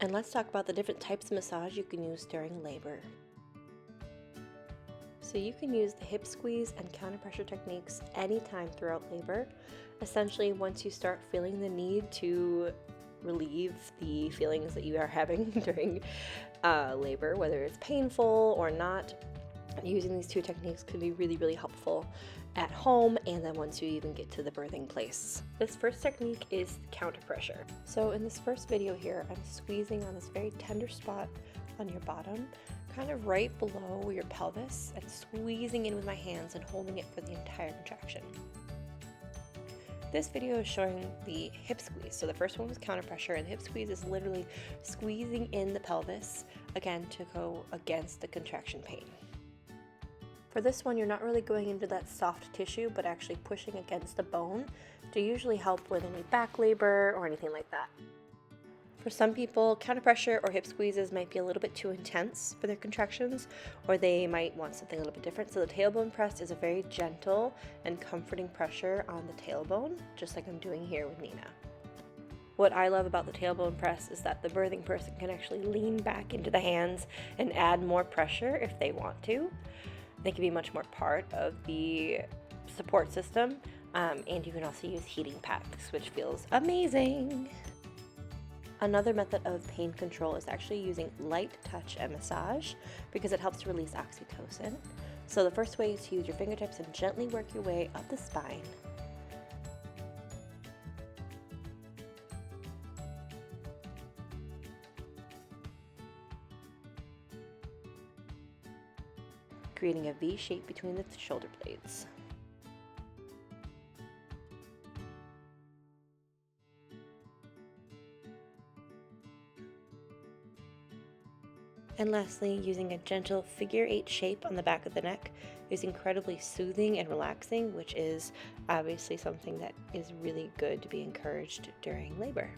And let's talk about the different types of massage you can use during labor. So you can use the hip squeeze and counter-pressure techniques anytime throughout labor. Essentially, once you start feeling the need to relieve the feelings that you are having during labor, whether it's painful or not, using these two techniques can be really, really helpful at home and then once you even get to the birthing place. This first technique is counter pressure. So in this first video here, I'm squeezing on this very tender spot on your bottom, kind of right below your pelvis, and squeezing in with my hands and holding it for the entire contraction. This video is showing the hip squeeze. So the first one was counter pressure, and the hip squeeze is literally squeezing in the pelvis, again, to go against the contraction pain. For this one, you're not really going into that soft tissue, but actually pushing against the bone to usually help with any back labor or anything like that. For some people, counter pressure or hip squeezes might be a little bit too intense for their contractions, or they might want something a little bit different. So the tailbone press is a very gentle and comforting pressure on the tailbone, just like I'm doing here with Nina. What I love about the tailbone press is that the birthing person can actually lean back into the hands and add more pressure if they want to. They can be much more part of the support system, and you can also use heating packs, which feels amazing. Another method of pain control is actually using light touch and massage because it helps to release oxytocin. So the first way is to use your fingertips and gently work your way up the spine. Creating a V shape between the shoulder blades. And lastly, using a gentle figure 8 shape on the back of the neck is incredibly soothing and relaxing, which is obviously something that is really good to be encouraged during labor.